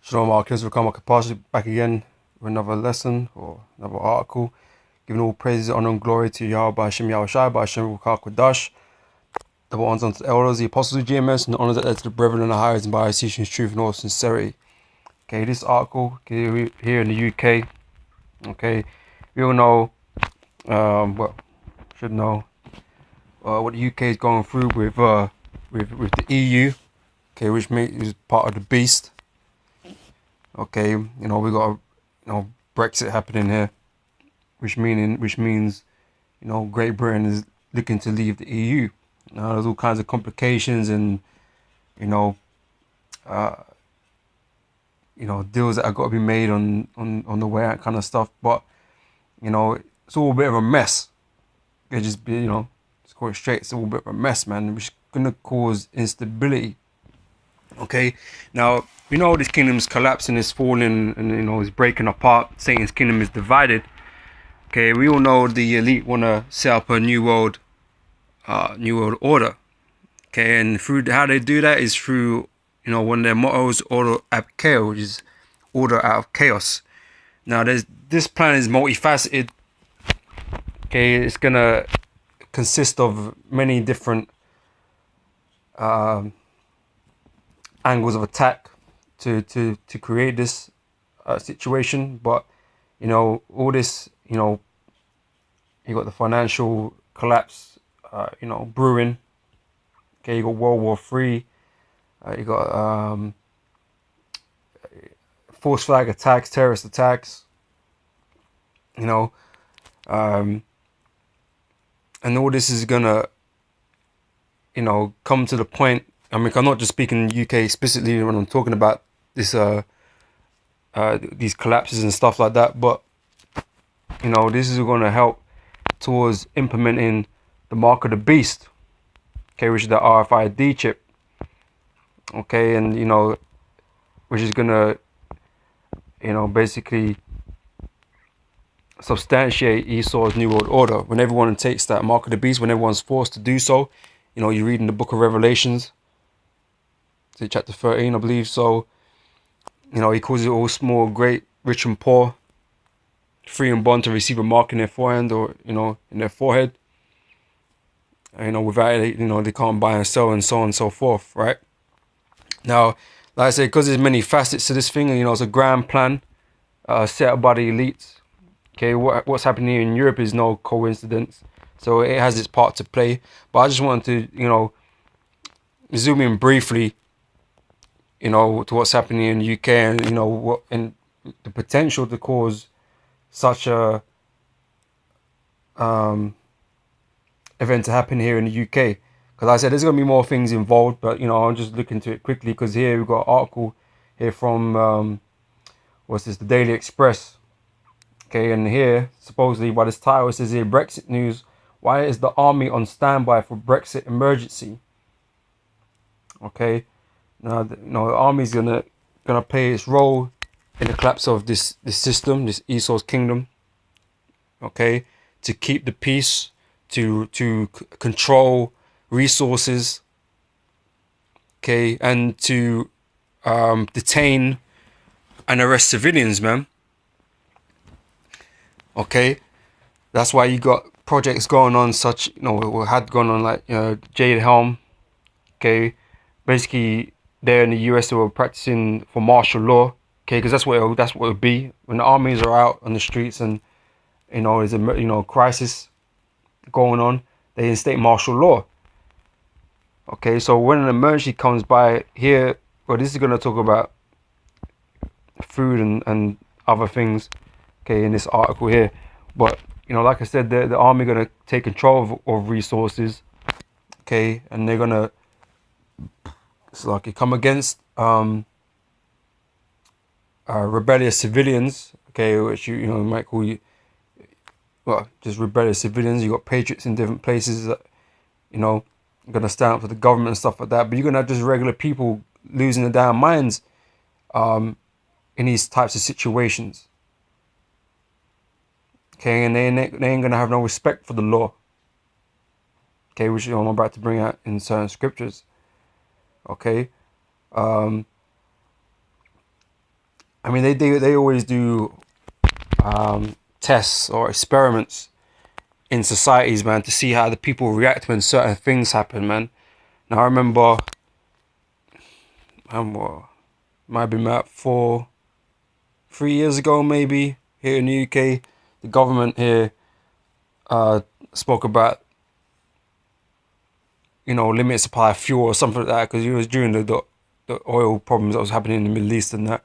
Shalom, Marcus. Welcome back again with another lesson or another article. Giving all praises, honor, and glory to Yahweh, by Hashem Yahushai, by Hashem Kodash. Double honors unto the elders, the apostles of GMS, and the honors that led to the brethren and the highest, and by teaching truth and all sincerity. Okay, this article here in the UK. Okay, we all know, should know what the UK is going through with the EU. Okay, which is part of the beast. Okay, we got Brexit happening here, which means Great Britain is looking to leave the EU. Now there's all kinds of complications and deals that have got to be made on the way out, kind of stuff. But it's all a bit of a mess. It just be let's call it straight. It's all a bit of a mess, man, which is gonna cause instability. Okay, now we know this kingdom's collapsing, is falling, and it's breaking apart. Satan's kingdom is divided. Okay, we all know the elite want to set up a new world order. Okay, and through how they do that is through one of their mottos, order ab chaos, which is order out of chaos. Now this plan is multifaceted. Okay, it's gonna consist of many different angles of attack to create this situation. But all this, you got the financial collapse brewing. Okay, you got World War III, you got force flag attacks, terrorist attacks, and all this is gonna come to the point. I mean, I'm not just speaking UK explicitly when I'm talking about this, these collapses and stuff like that, but this is going to help towards implementing the mark of the beast, okay, which is the RFID chip, okay, and which is going to basically substantiate Esau's New World Order. When everyone takes that mark of the beast, when everyone's forced to do so, you read in the book of Revelations, chapter 13, I believe. So, he calls it all small, great, rich and poor, free and bond to receive a mark in their forehand or, in their forehead. Without it, they can't buy and sell and so on and so forth, right? Now, like I said, because there's many facets to this thing, it's a grand plan set up by the elites. Okay, what's happening here in Europe is no coincidence. So it has its part to play. But I just wanted to, zoom in briefly to what's happening in the UK and what and the potential to cause such a event to happen here in the UK. Because I said there's gonna be more things involved, but I'll just look into it quickly. Because here we've got an article here from the Daily Express. Okay, and here supposedly by this title it says here, Brexit news: why is the army on standby for Brexit emergency? Okay. Now, the army is gonna play its role in the collapse of this system, this Esau's kingdom. Okay, to keep the peace, to control resources. Okay, and to detain and arrest civilians, man. Okay, that's why you got projects going on, such had gone on like Jade Helm. Okay, basically. There in the US, they were practicing for martial law, okay, because that's what it would be when the armies are out on the streets and there's a crisis going on. They instate martial law. Okay, so when an emergency comes by here, this is going to talk about food and other things, okay, in this article here. But like I said, the army going to take control of resources, okay, and they're going to. So like you come against rebellious civilians, okay, which you might call just rebellious civilians. You got patriots in different places that gonna stand up for the government and stuff like that. But you're gonna have just regular people losing their damn minds in these types of situations. Okay, and they ain't gonna have no respect for the law. Okay, which I'm about to bring out in certain scriptures. Okay, I mean, they always do tests or experiments in societies, man, to see how the people react when certain things happen, man. Now I remember, might have been about 3 years ago, maybe, here in the UK, the government here spoke about, you know, limited supply of fuel or something like that, because it was during the oil problems that was happening in the Middle East and that.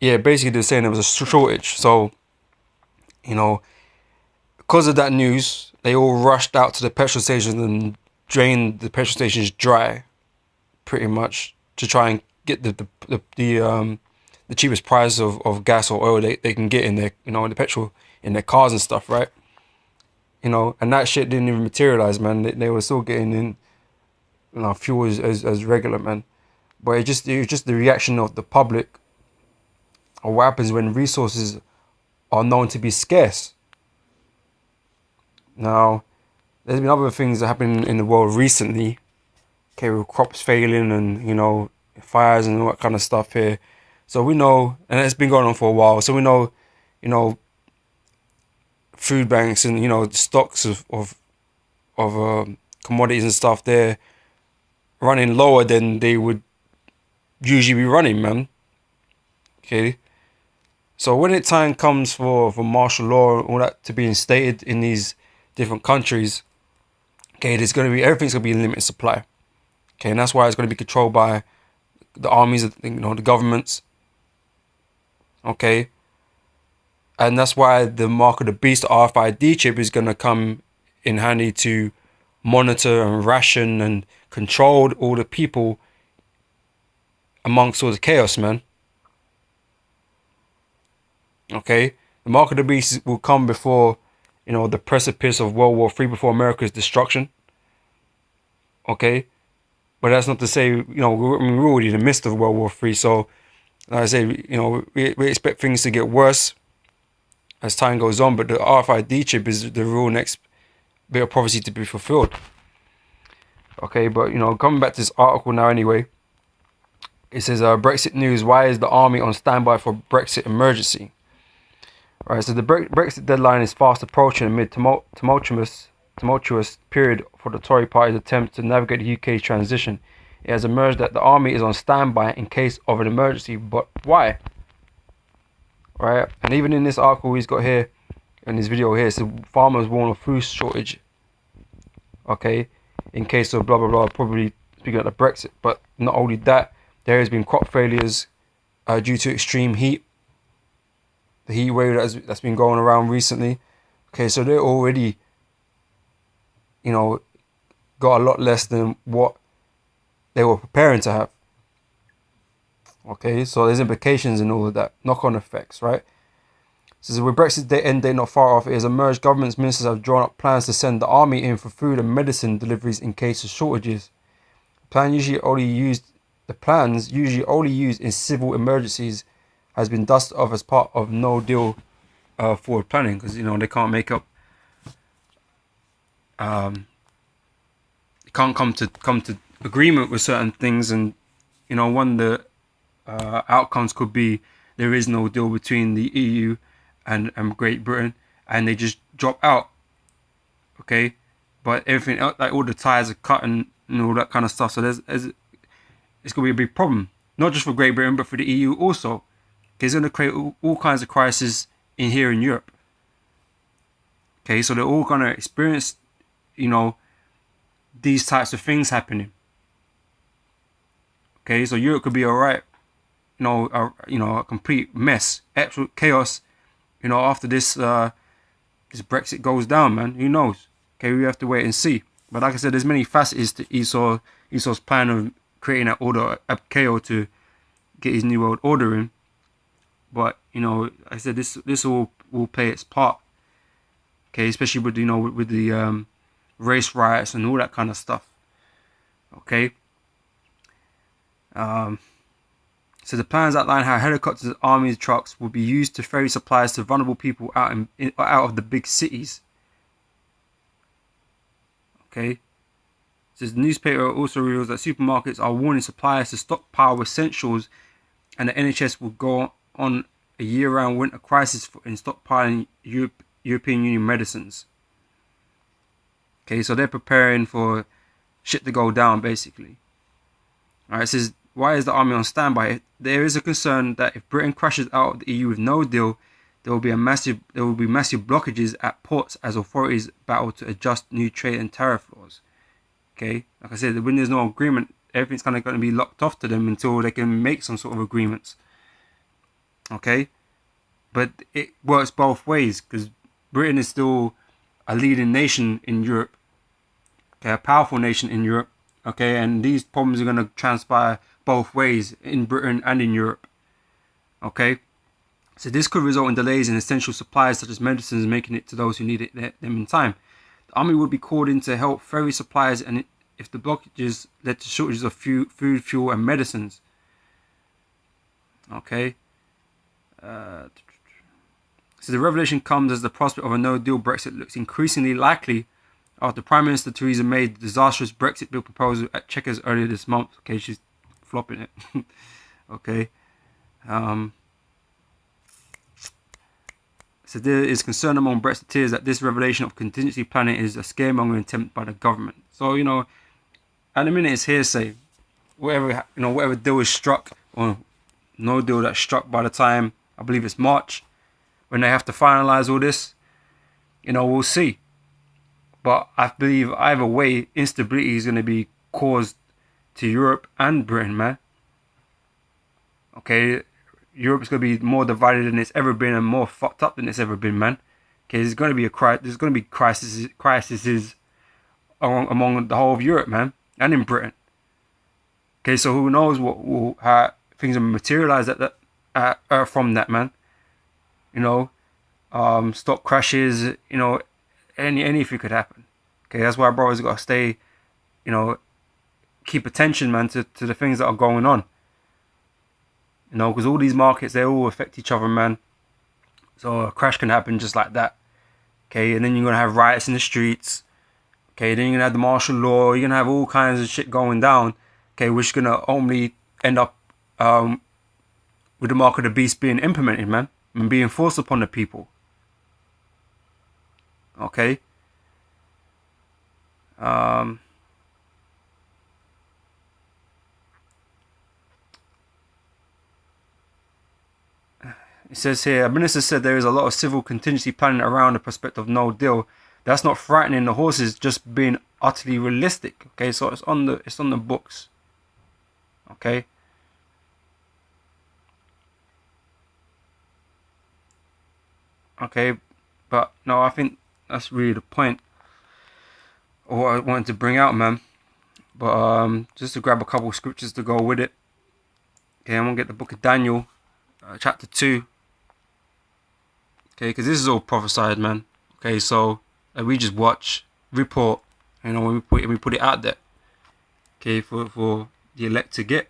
Yeah, basically they're saying there was a shortage. So, you know, because of that news, they all rushed out to the petrol stations and drained the petrol stations dry, pretty much, to try and get the cheapest price of gas or oil they can get in their, you know, the petrol in their cars and stuff, right? You know, and that shit didn't even materialize, man. They were still getting in, you know, fuel as regular, man. But it was just the reaction of the public, or what happens when resources are known to be scarce. Now, there's been other things that happen in the world recently, okay, with crops failing and, you know, fires and all that kind of stuff here. So we know, and it's been going on for a while, so we know, you know, food banks and, you know, stocks of commodities and stuff, they're running lower than they would usually be running, man. Okay. So when the time comes for martial law and all that to be instated in these different countries, okay, everything's going to be in limited supply. Okay, and that's why it's going to be controlled by the armies, you know, the governments. Okay. And that's why the mark of the beast, the RFID chip, is going to come in handy to monitor and ration and control all the people amongst all the chaos, man. Okay, the mark of the beast will come before, you know, the precipice of World War III, before America's destruction. Okay, but that's not to say, you know, we're already in the midst of World War III. So, like I say, you know, we expect things to get worse as time goes on. But the RFID chip is the real next bit of prophecy to be fulfilled. Okay, but, you know, coming back to this article now anyway, it says, Brexit news, why is the army on standby for Brexit emergency? Right, so the Brexit deadline is fast approaching amid tumultuous period for the Tory party's attempt to navigate the UK's transition. It has emerged that the army is on standby in case of an emergency, but why? Right, and even in this article he's got here, in this video here, it says farmers warn of food shortage. Okay, in case of blah blah blah, probably speaking of the Brexit. But not only that, there has been crop failures due to extreme heat. The heat wave that's been going around recently. Okay, so they're already, you know, got a lot less than what they were preparing to have. Okay, so there's implications in all of that, knock-on effects, right? So with Brexit end date not far off, it has emerged government's ministers have drawn up plans to send the army in for food and medicine deliveries in case of shortages. The plans usually only used in civil emergencies has been dusted off as part of no deal forward planning, because, you know, they can't make up, can't come to agreement with certain things, and, you know, one of the outcomes could be there is no deal between the EU and Great Britain, and they just drop out. Okay, but everything else, like all the ties are cut and all that kind of stuff. So it's gonna be a big problem, not just for Great Britain but for the EU also. It's going to create all kinds of crises in here in Europe. Okay, so they're all going to experience, you know, these types of things happening. Okay, so Europe could be alright, you know, a complete mess, absolute chaos, you know, after this this Brexit goes down, man. Who knows? Okay, we have to wait and see. But like I said, there's many facets to Esau's plan of creating that order of chaos to get his new world order in. But, you know, like I said, this will play its part. Okay, especially with, you know, with the race riots and all that kind of stuff. Okay. So the plans outline how helicopters, armies, trucks will be used to ferry supplies to vulnerable people out of the big cities. Okay. says the newspaper also reveals that supermarkets are warning suppliers to stockpile essentials, and the NHS will go on a year-round winter crisis in stockpiling European Union medicines. Okay, so they're preparing for shit to go down, basically. Alright, it says, why is the army on standby? There is a concern that if Britain crashes out of the EU with no deal, there will be massive blockages at ports as authorities battle to adjust new trade and tariff laws. Okay, like I said, when there's no agreement, everything's kind of going to be locked off to them until they can make some sort of agreements. Okay, but it works both ways, because Britain is still a leading nation in Europe, okay, a powerful nation in Europe, okay, and these problems are going to transpire both ways in Britain and in Europe. Okay, so this could result in delays in essential supplies such as medicines making it to those who need them in time. The army would be called in to help ferry supplies, and if the blockages led to shortages of food, fuel, and medicines. Okay. So the revelation comes as the prospect of a no-deal Brexit looks increasingly likely after Prime Minister Theresa May's disastrous Brexit bill proposal at Chequers earlier this month. Okay, she's flopping it. Okay. So there is concern among Brexiteers that this revelation of contingency planning is a scaremongering attempt by the government. So, you know, at the minute it's hearsay. Whatever deal is struck, or no deal that's struck by the time, I believe it's March, when they have to finalize all this, you know, we'll see. But I believe either way, instability is going to be caused to Europe and Britain, man. Okay, Europe's going to be more divided than it's ever been and more fucked up than it's ever been, man. Okay, there's going to be crises among the whole of Europe, man, and in Britain. Okay, so who knows how things will materialize from that, man. You know, stock crashes, you know, anything could happen. Okay, that's why brothers got to stay, you know, keep attention, man, to the things that are going on. You know, because all these markets, they all affect each other, man. So a crash can happen just like that. Okay, and then you're going to have riots in the streets. Okay, then you're going to have the martial law. You're going to have all kinds of shit going down. Okay, which is going to only end up with the mark of the beast being implemented, man, and being forced upon the people. Okay. It says here, a minister said there is a lot of civil contingency planning around the prospect of no deal. That's not frightening the horses, just being utterly realistic. Okay, so it's on the books. Okay. Okay, but no, I think that's really the point of what I wanted to bring out, man. But just to grab a couple of scriptures to go with it. Okay, I'm gonna get the book of Daniel, chapter 2. Okay, because this is all prophesied, man. Okay, so we just watch, report, you know, when we put it out there. Okay, for the elect to get.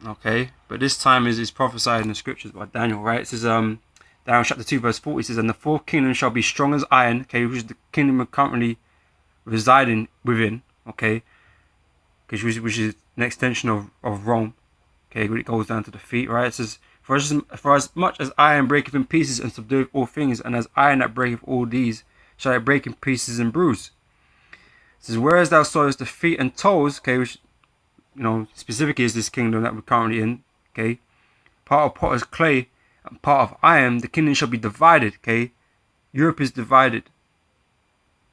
Okay, but this time is prophesied in the scriptures by Daniel, right? It says Daniel chapter 2 verse 40 says, and the fourth kingdom shall be strong as iron, okay, which is the kingdom we're currently residing within, okay, which is an extension of Rome, okay, when it goes down to the feet, right? It says, for as much as iron breaketh in pieces and subdueth all things, and as iron that breaketh all these, shall it break in pieces and bruise. It says, whereas thou sawest the feet and toes, okay, which, you know, specifically is this kingdom that we're currently in, okay, part of potter's clay and part of iron, the kingdom shall be divided, okay. Europe is divided,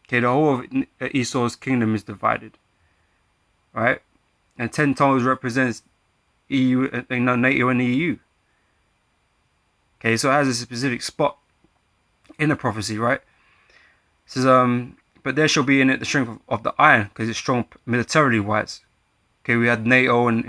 okay, the whole of Esau's kingdom is divided, right, and 10 toes represents EU, NATO and EU, okay, so it has a specific spot in the prophecy, right. It says, but there shall be in it the strength of the iron, because it's strong militarily wise. Okay, we had NATO and